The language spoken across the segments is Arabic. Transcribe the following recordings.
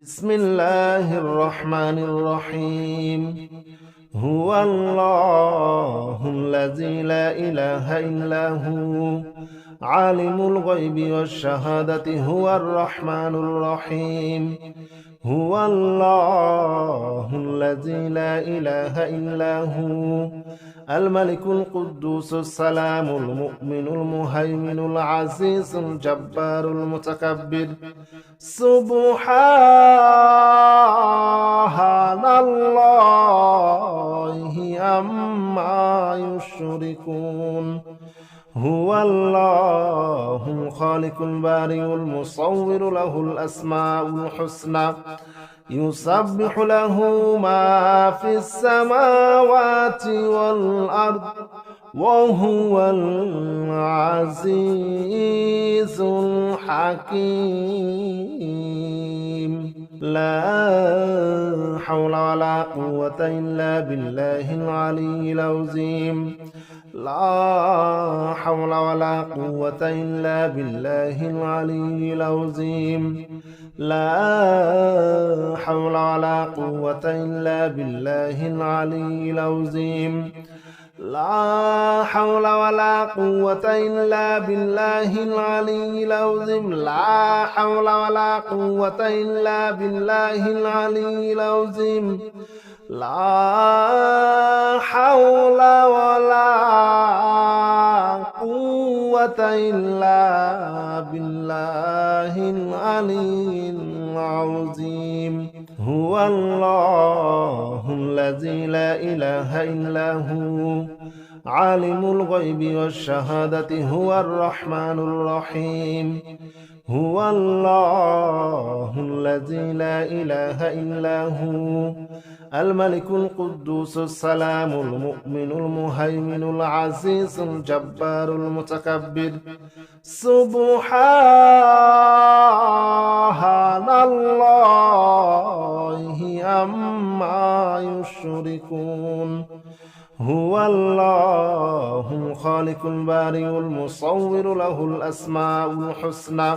بسم الله الرحمن الرحيم. هو الله الذي لا إله إلا هو عالم الغيب والشهادة هو الرحمن الرحيم. هو الله الذي لا إله إلا هو الملك القدوس السلام المؤمن المهيمن العزيز الجبار المتكبر. سبحان الله عما يشركون. هو الله الخالق البارئ المصور له الأسماء الحسنى يسبح له ما في السماوات والأرض وهو العزيز الحكيم. لا حول ولا قوة إلا بالله العلي العظيم. لا حول ولا قوة إلا بالله العلي العظيم. لا حول ولا قوة إلا بالله العلي العظيم. لا حول ولا قوة إلا بالله العلي العظيم. لا حول ولا قوة إلا بالله العلي العظيم. لا حول ولا قوة إلا بالله العلي العظيم. هو الله الذي لا إله إلا هو عالم الغيب والشهادة هو الرحمن الرحيم. هو الله الذي لا إله إلا هو الملك القدوس السلام المؤمن المهيمن العزيز الجبار المتكبر. سبحان الله عما يشركون. هو الله الخالق البارئ المصور له الأسماء الحسنى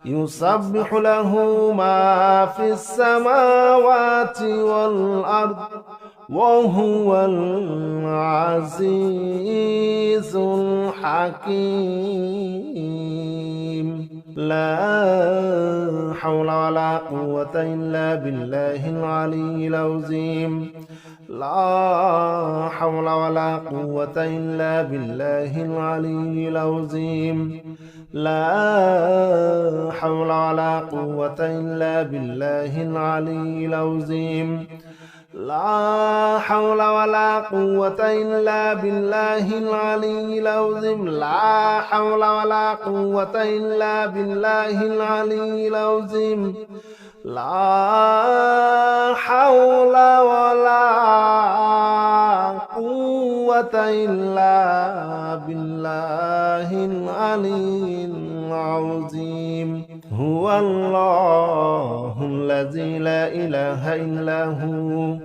يسبح له ما في السماوات والأرض وهو العزيز الحكيم. لا حول ولا قوة إلا بالله العلي العظيم. لا حول ولا قوة إلا بالله العلي العظيم. لا حول ولا قوة إلا بالله العلي العظيم. لا حول ولا قوة إلا بالله العلي العظيم. لا حول ولا قوة إلا بالله العلي العظيم. لا حول ولا قوة إلا بالله العلي العظيم. هو الله الذي لا إله إلا هو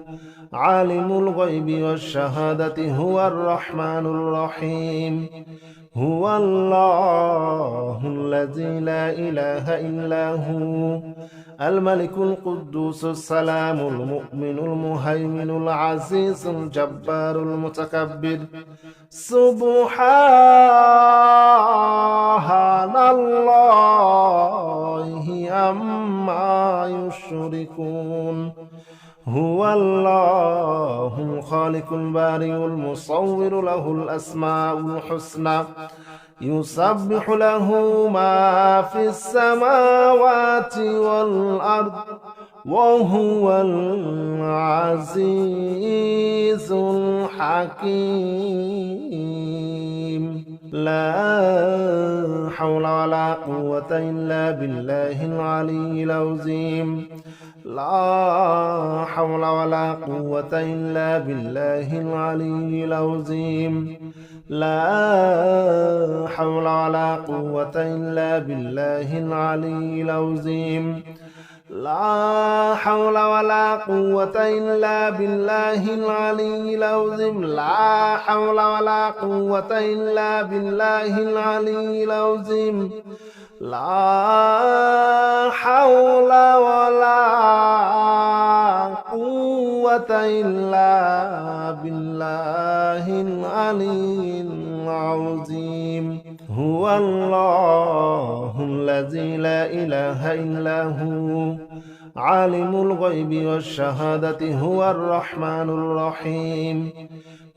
عالم الغيب والشهادة هو الرحمن الرحيم. هو الله الذي لا إله إلا هو الملك القدوس السلام المؤمن المهيمن العزيز الجبار المتكبر. سبحان الله عما يشركون. هو الله الخالق البارئ المصور له الأسماء الحسنى يسبح له ما في السماوات والأرض وهو العزيز الحكيم. لا حول ولا قوة إلا بالله العلي العظيم. لا حول ولا قوة إلا بالله العلي العظيم. لا حول ولا قوة إلا بالله العلي العظيم. لا حول ولا قوة إلا بالله العلي العظيم. لا حول ولا قوة إلا بالله العلي العظيم. لا حول ولا إلا بالله العلي العظيم هو الله الذي لا إله إلا هو عالم الغيب والشهادة هو الرحمن الرحيم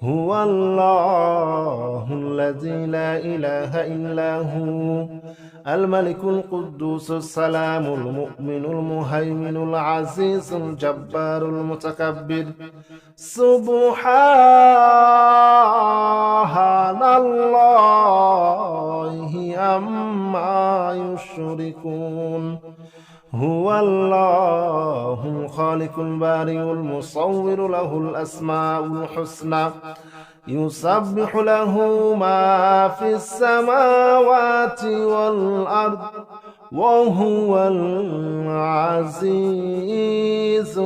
هو الله الذي لا إله إلا هو الملك القدوس السلام المؤمن المهيمن العزيز الجبار المتكبر سبحان الله عما يشركون هو الله الخالق البارئ المصور له الأسماء الحسنى يسبح له ما في السماوات والأرض وهو العزيز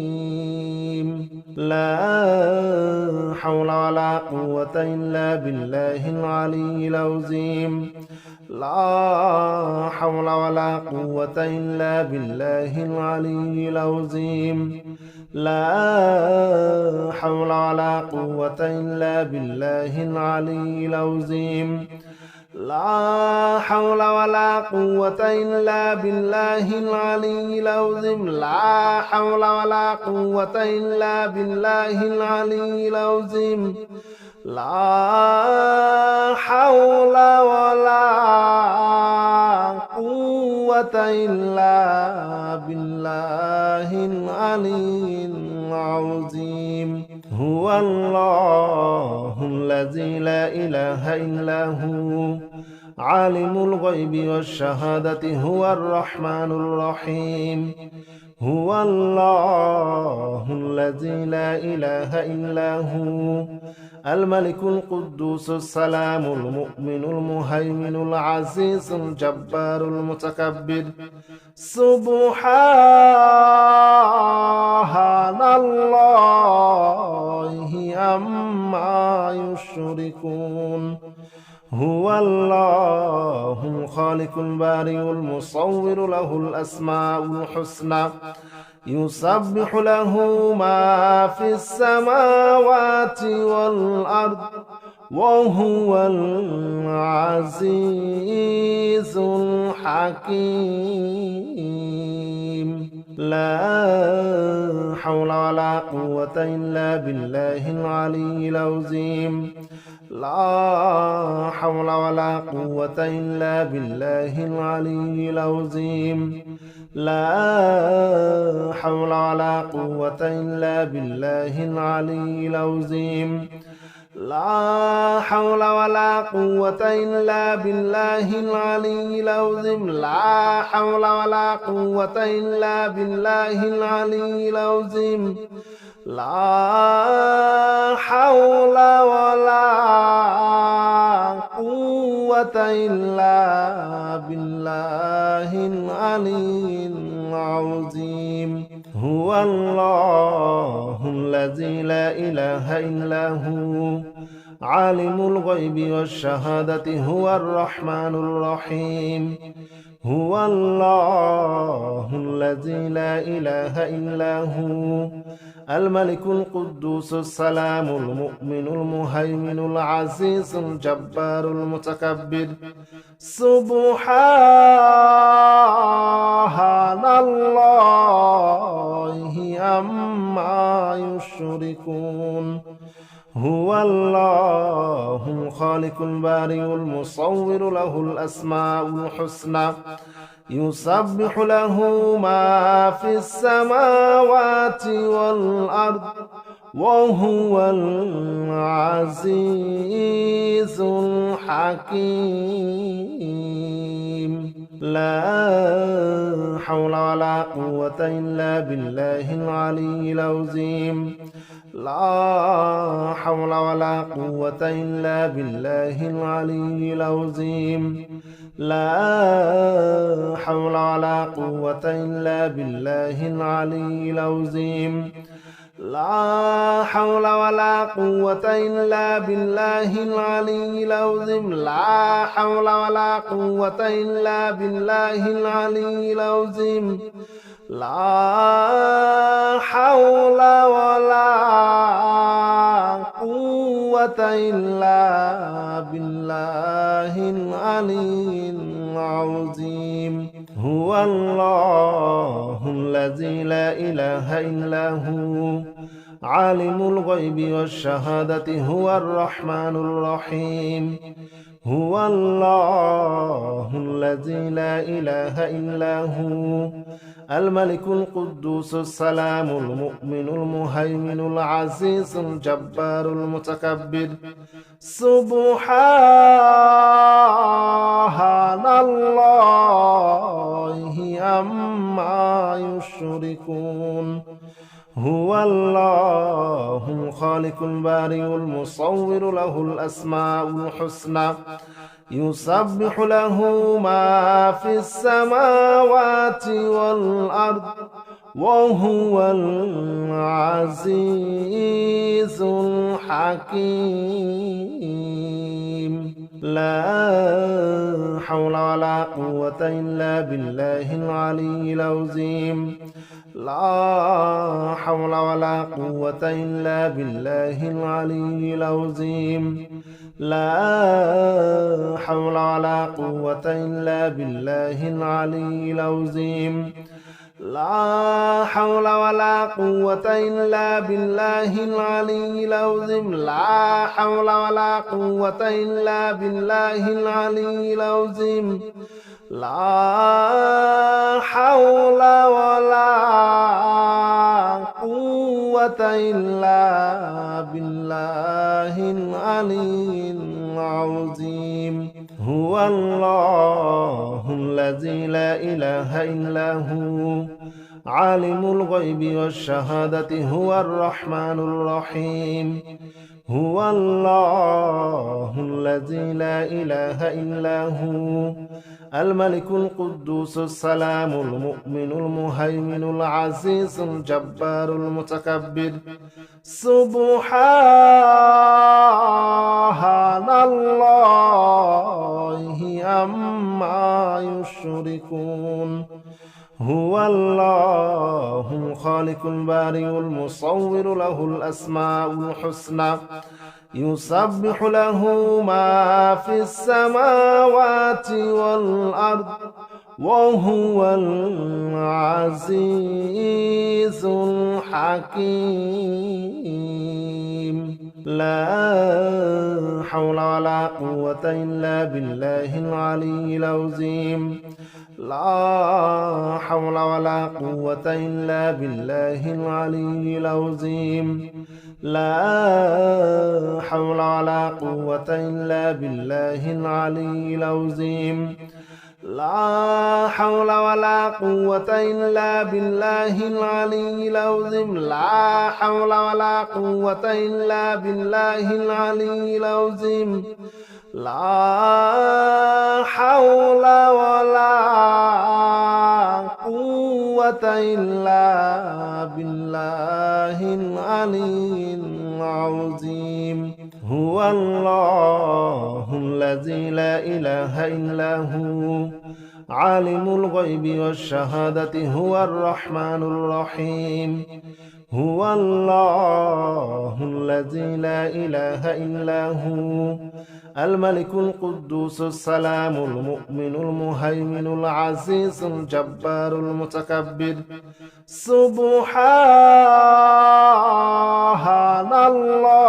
الحكيم لا حول ولا قوة إلا بالله العلي العظيم لا حول ولا قوة إلا بالله العلي العظيم لا حول ولا قوة إلا بالله العلي العظيم لا حول ولا قوة إلا بالله العلي العظيم لا حول ولا قوة إلا بالله العلي العظيم لا حول ولا قوة إلا بالله العلي العظيم هو الله الذي لا إله إلا هو عالم الغيب والشهادة هو الرحمن الرحيم هو الله الذي لا إله إلا هو الملك القدوس السلام المؤمن المهيمن العزيز الجبار المتكبر سبحان الله عما يشركون هو الله الخالق البارئ المصور له الأسماء الحسنى يسبح له ما في السماوات والأرض وهو العزيز الحكيم لا حول ولا قوة إلا بالله العلي العظيم لا حول ولا قوة إلا بالله العلي العظيم لا حول ولا قوة إلا بالله العلي العظيم لا حول ولا قوة إلا بالله العلي العظيم لا حول ولا قوة إلا بالله العلي العظيم لا حول ولا قوة إلا بالله العلي العظيم هو الله الذي لا إله إلا هو عالم الغيب والشهادة هو الرحمن الرحيم هو الله الذي لا إله إلا هو الملك القدوس السلام المؤمن المهيمن العزيز الجبار المتكبر سبحان الله عما يشركون هو الله الخالق البارئ المصور له الأسماء الحسنى يسبح له ما في السماوات والأرض وهو العزيز الحكيم لا حول ولا قوة إلا بالله العلي العظيم لا حول ولا قوة إلا بالله العلي العظيم لا حول ولا قوة إلا بالله العلي العظيم لا حول ولا قوة إلا بالله العلي العظيم لا حول ولا قوة إلا بالله العلي العظيم لا حول ولا قوة إلا بالله العلي العظيم. هو الله الذي لا إله إلا هو عالم الغيب والشهادة هو الرحمن الرحيم. هو الله الذي لا إله إلا هو الملك القدوس السلام المؤمن المهيمن العزيز الجبار المتكبر. سبحان الله عما يشركون. هو الله الخالق البارئ المصور له الأسماء الحسنى يسبح له ما في السماوات والأرض وهو العزيز الحكيم. لا حول ولا قوة إلا بالله العلي العظيم. لا حول ولا قوة إلا بالله العلي العظيم. لا حول ولا قوة إلا بالله العلي العظيم. لا حول ولا قوة إلا بالله العلي العظيم. لا حول ولا قوة إلا بالله العلي العظيم. لا حول ولا قوة إلا بالله العلي العظيم. هو الله الذي لا إله إلا هو عالم الغيب والشهادة هو الرحمن الرحيم. هو الله الذي لا إله إلا هو الملك القدوس السلام المؤمن المهيمن العزيز الجبار المتكبر. سبحان الله عما يشركون. هو الله الخالق البارئ المصور له الأسماء الحسنى يسبح له ما في السماوات والأرض وهو العزيز الحكيم. لا حول ولا قوة إلا بالله العلي العظيم. لا حول ولا قوة إلا بالله العلي العظيم. لا حول ولا قوة إلا بالله العلي العظيم. لا حول ولا قوة إلا بالله العلي العظيم. لا حول ولا قوة إلا بالله العلي العظيم. لا حول ولا قوة إلا بالله العلي العظيم. هو الله الذي لا إله إلا هو عالم الغيب والشهادة هو الرحمن الرحيم. هو الله الذي لا إله إلا هو الملك القدوس السلام المؤمن المهيمن العزيز الجبار المتكبر. سبحان الله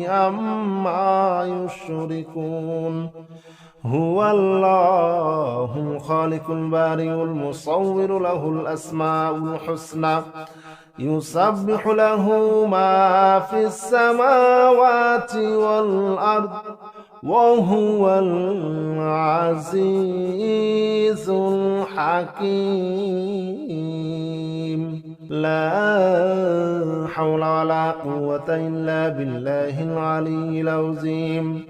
عما يشركون. هو الله الخالق البارئ المصور له الأسماء الحسنى يسبح له ما في السماوات والأرض وهو العزيز الحكيم. لا حول ولا قوة إلا بالله العلي العظيم.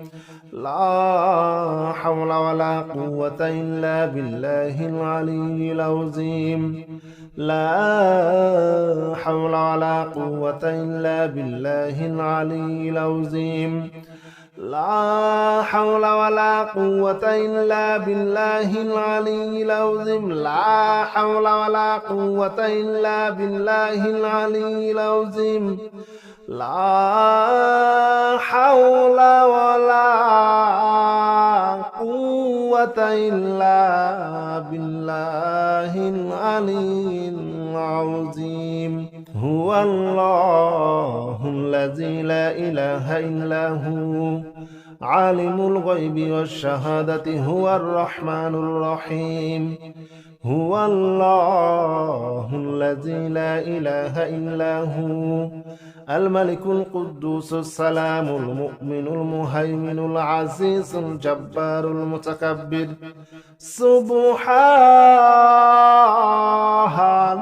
لا حول ولا قوة إلا بالله العلي العظيم. لا حول ولا قوة إلا بالله العلي العظيم. لا حول ولا قوة إلا بالله العلي العظيم. لا حول ولا قوة إلا بالله العلي العظيم. لا حول ولا قوة إلا بالله العلي العظيم. هو الله الذي لا إله إلا هو عالم الغيب والشهادة هو الرحمن الرحيم. هو الله الذي لا إله إلا هو الملك القدوس السلام المؤمن المهيمن العزيز الجبار المتكبر. سبحان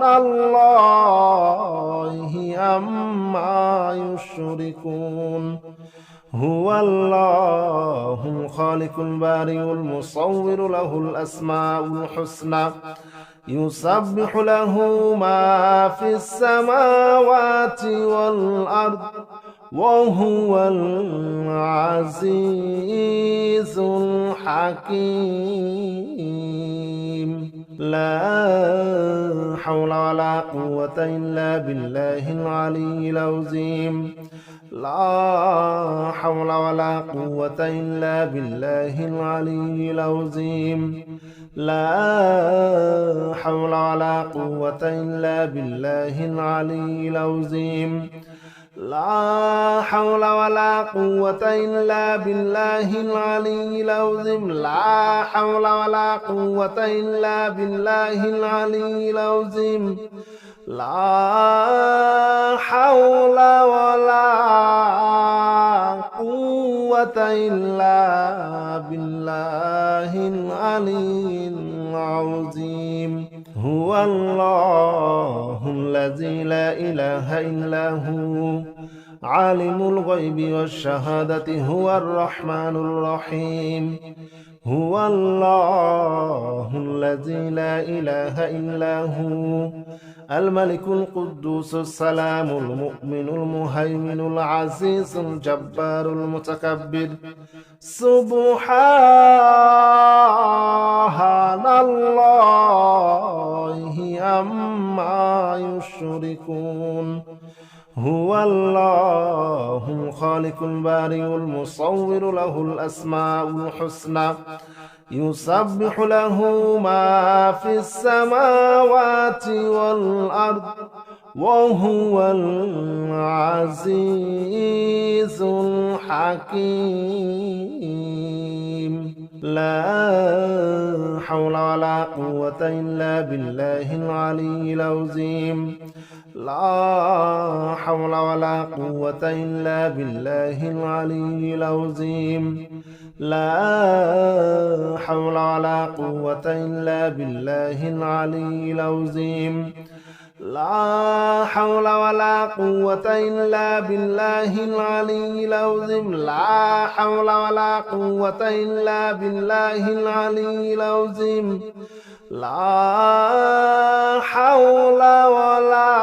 الله عما يشركون. هو الله الخالق البارئ المصور له الأسماء الحسنى يسبح له ما في السماوات والأرض وهو العزيز الحكيم. لا حول ولا قوة إلا بالله العلي العظيم. لا حول ولا قوة إلا بالله العلي العظيم. لا حول ولا قوة إلا بالله العلي العظيم. لا حول ولا قوة إلا بالله العلي العظيم. لا حول ولا قوة إلا بالله العلي العظيم. لا حول ولا قوة إلا بالله العلي العظيم. هو الله الذي لا إله إلا هو عالم الغيب والشهادة هو الرحمن الرحيم. هو الله الذي لا إله إلا هو الملك القدوس السلام المؤمن المهيمن العزيز الجبار المتكبر. سبحان الله عما يشركون. هو الله الخالق البارئ المصور له الأسماء الحسنى يسبح له ما في السماوات والأرض وهو العزيز الحكيم. لا حول ولا قوة إلا بالله العلي العظيم. لا حول ولا قوة إلا بالله العلي العظيم. لا حول ولا قوة إلا بالله العلي العظيم. لا حول ولا قوة إلا بالله العلي العظيم. لا حول ولا قوة إلا بالله العلي العظيم. لا حول ولا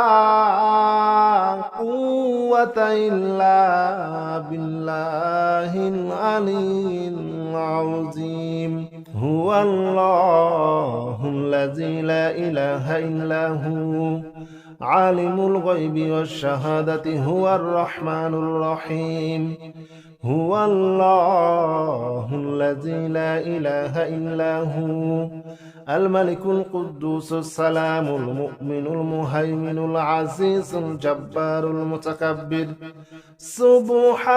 قوة إلا بالله العلي العظيم. هو الله الذي لا إله إلا هو عالم الغيب والشهادة هو الرحمن الرحيم. هو الله الذي لا إله إلا هو الملك القدوس السلام المؤمن المهيمن العزيز الجبار المتكبر. سبحان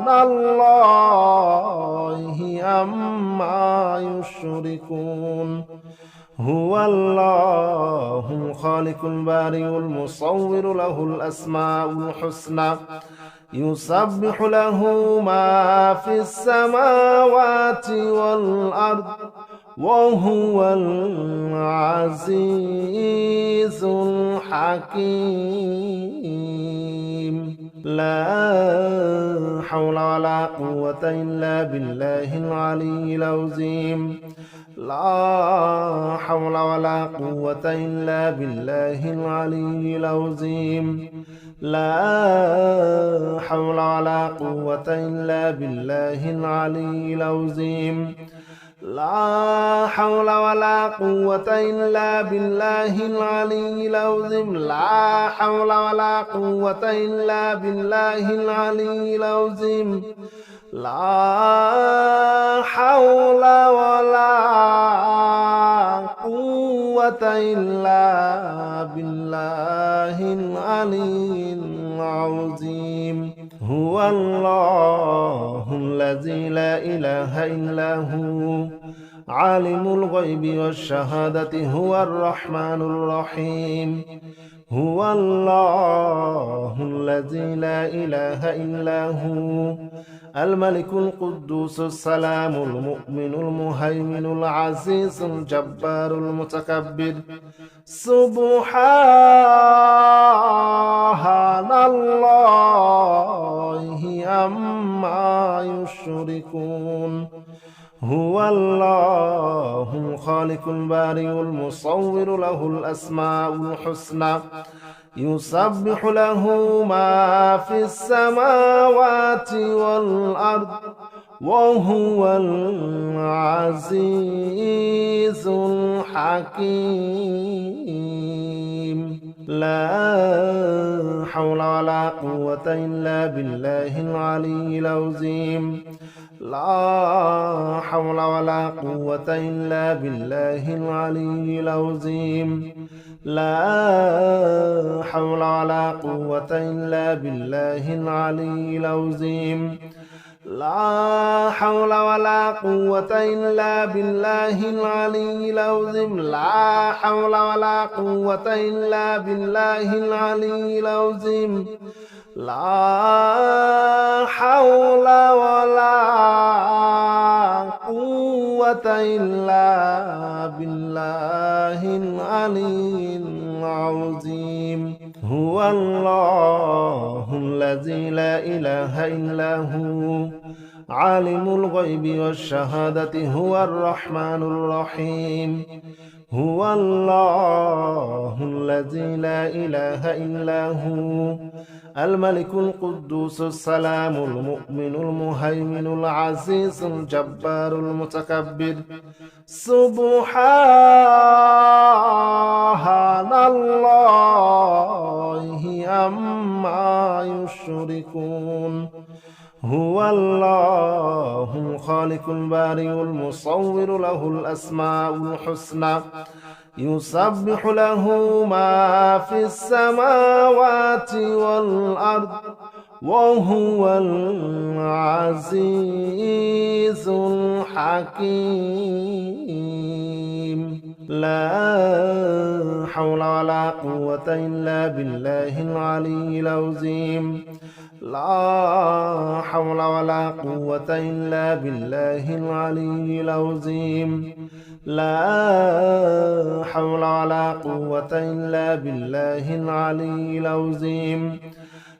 الله عما يشركون. هو الله الخالق البارئ المصور له الأسماء الحسنى يسبح له ما في السماوات والأرض وهو العزيز الحكيم. لا حول ولا قوة إلا بالله العلي العظيم. لا حول ولا قوة إلا بالله العلي العظيم. لا حول ولا قوة إلا بالله العلي العظيم لا حول ولا قوة إلا بالله العلي العظيم لا حول ولا قوة إلا بالله العلي العظيم لا حول ولا قوة إلا بالله العلي العظيم هو الله الذي لا إله إلا هو عالم الغيب والشهادة هو الرحمن الرحيم هو الله الذي لا إله إلا هو الملك القدوس السلام المؤمن المهيمن العزيز الجبار المتكبر سبحان الله عما يشركون هو الله الخالق البارئ المصور له الأسماء الحسنى يسبح له ما في السماوات والأرض وهو العزيز الحكيم لا حول ولا قوة إلا بالله العلي العظيم لا حول ولا قوة إلا بالله العلي العظيم لا حول ولا قوة إلا بالله العلي العظيم لا حول ولا قوة إلا بالله العلي العظيم لا حول ولا قوة إلا بالله العلي العظيم لا حول ولا قوة إلا بالله العلي العظيم هو الله الذي لا إله إلا هو عالم الغيب والشهادة هو الرحمن الرحيم هو الله الذي لا إله إلا هو الملك القدوس السلام المؤمن المهيمن العزيز الجبار المتكبر سبحان الله عما يشركون هو الله الخالق البارئ المصور له الأسماء الحسنى يسبح له ما في السماوات والأرض وهو العزيز الحكيم لا حول ولا قوة إلا بالله العلي العظيم لا حول ولا قوة إلا بالله العلي العظيم لا حول ولا قوة إلا بالله العلي العظيم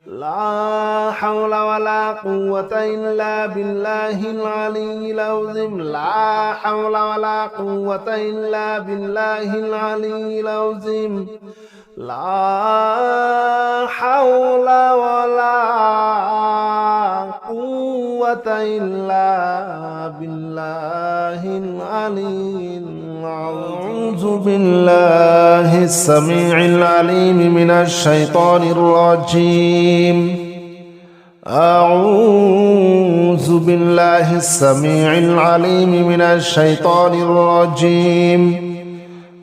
لا حول ولا قوة إلا بالله العلي العظيم لا حول ولا قوة إلا بالله العلي العظيم لا حول ولا قوة إلا بالله العلي أعوذ بالله السميع العليم من الشيطان الرجيم أعوذ بالله السميع العليم من الشيطان الرجيم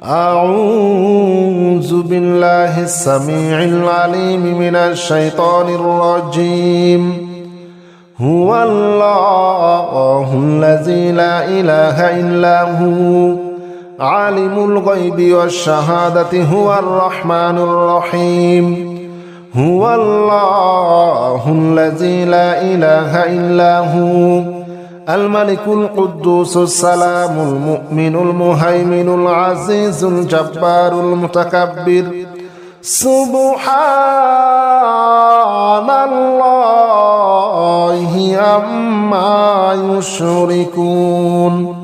أعوذ بالله السميع العليم من الشيطان الرجيم هو الله الذي لا إله إلا هو عالم الغيب والشهادة هو الرحمن الرحيم هو الله الذي لا إله إلا هو الملك القدوس السلام المؤمن المهيمن العزيز الجبار المتكبر سبحان الله عما يشركون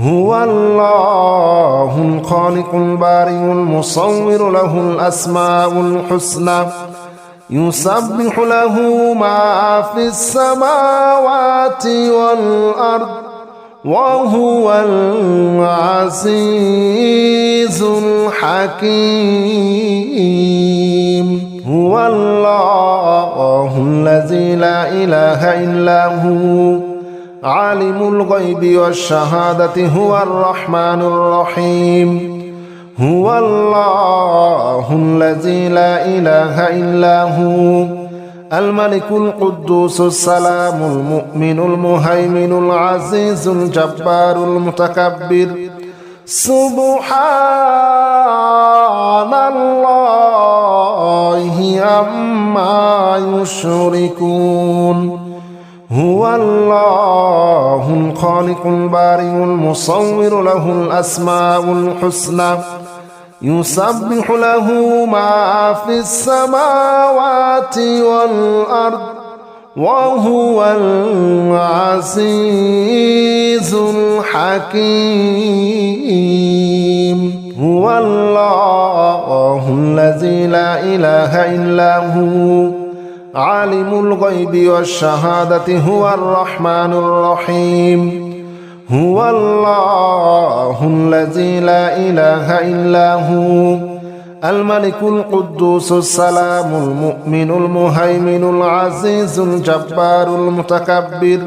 هو الله الخالق البارئ المصور له الأسماء الحسنى يسبح له ما في السماوات والأرض وهو العزيز الحكيم هو الله الذي لا إله إلا هو عالم الغيب والشهادة هو الرحمن الرحيم هو الله الذي لا إله إلا هو الملك القدوس السلام المؤمن المهيمن العزيز الجبار المتكبر سبحان الله عما يشركون هو الله الخالق البارئ المصور له الأسماء الحسنى يسبح له ما في السماوات والأرض وهو العزيز الحكيم هو الله الذي لا إله إلا هو عالم الغيب والشهادة هو الرحمن الرحيم هو الله الذي لا إله إلا هو الملك القدوس السلام المؤمن المهيمن العزيز الجبار المتكبر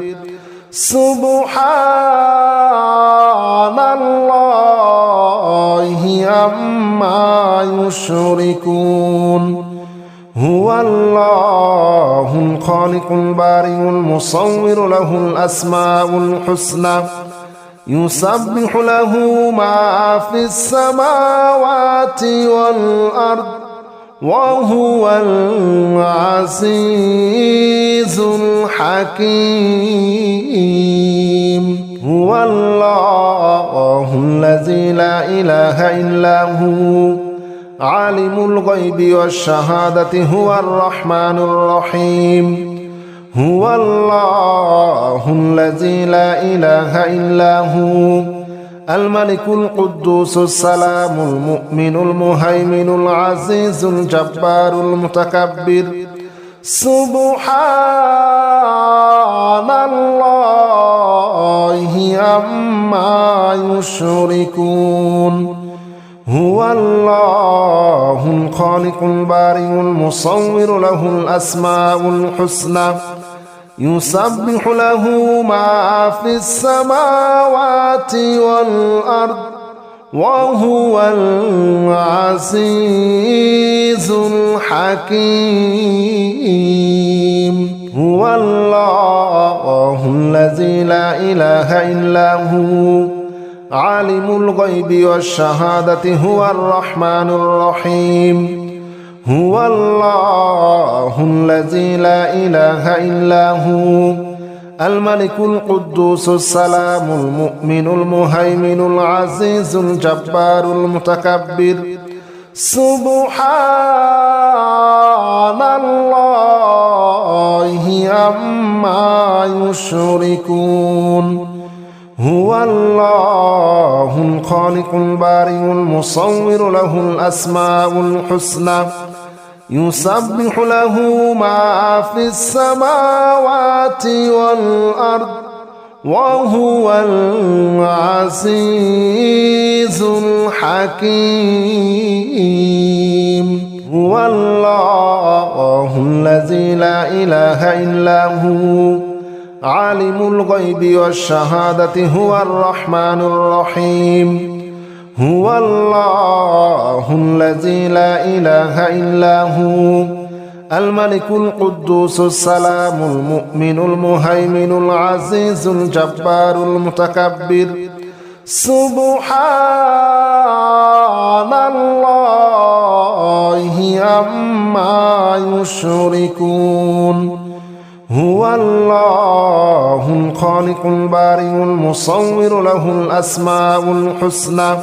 سبحان الله عما يشركون هو الله الخالق البارئ المصور له الأسماء الحسنى يسبح له ما في السماوات والأرض وهو العزيز الحكيم هو الله الذي لا إله إلا هو عالم الغيب والشهادة هو الرحمن الرحيم هو الله الذي لا إله إلا هو الملك القدوس السلام المؤمن المهيمن العزيز الجبار المتكبر سبحان الله عما يشركون هو الله الخالق البارئ المصور له الأسماء الحسنى يسبح له ما في السماوات والأرض وهو العزيز الحكيم هو الله الذي لا إله إلا هو عالم الغيب والشهادة هو الرحمن الرحيم هو الله الذي لا إله إلا هو الملك القدوس السلام المؤمن المهيمن العزيز الجبار المتكبر سبحان الله عما يشركون هو الله الخالق البارئ المصور له الأسماء الحسنى يسبح له ما في السماوات والأرض وهو العزيز الحكيم هو الله الذي لا إله إلا هو عالم الغيب والشهادة هو الرحمن الرحيم هو الله الذي لا إله إلا هو الملك القدوس السلام المؤمن المهيمن العزيز الجبار المتكبر سبحان الله عما يشركون هو الله الخالق البارئ المصور له الأسماء الحسنى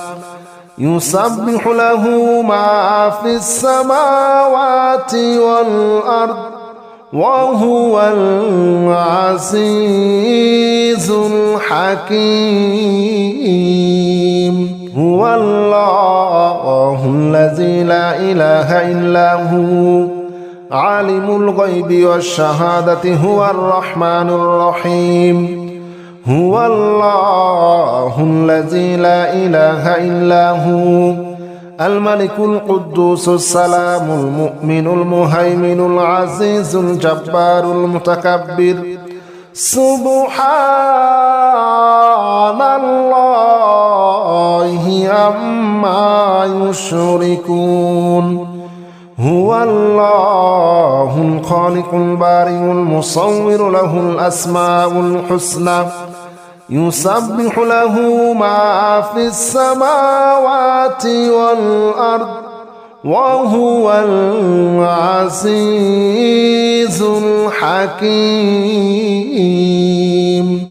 يسبح له ما في السماوات والأرض وهو العزيز الحكيم هو الله الذي لا إله إلا هو عالم الغيب والشهادة هو الرحمن الرحيم هو الله الذي لا إله إلا هو الملك القدوس السلام المؤمن المهيمن العزيز الجبار المتكبر سبحان الله عما يشركون هو الله الخالق البارئ المصور له الأسماء الحسنى يسبح له ما في السماوات والأرض وهو العزيز الحكيم.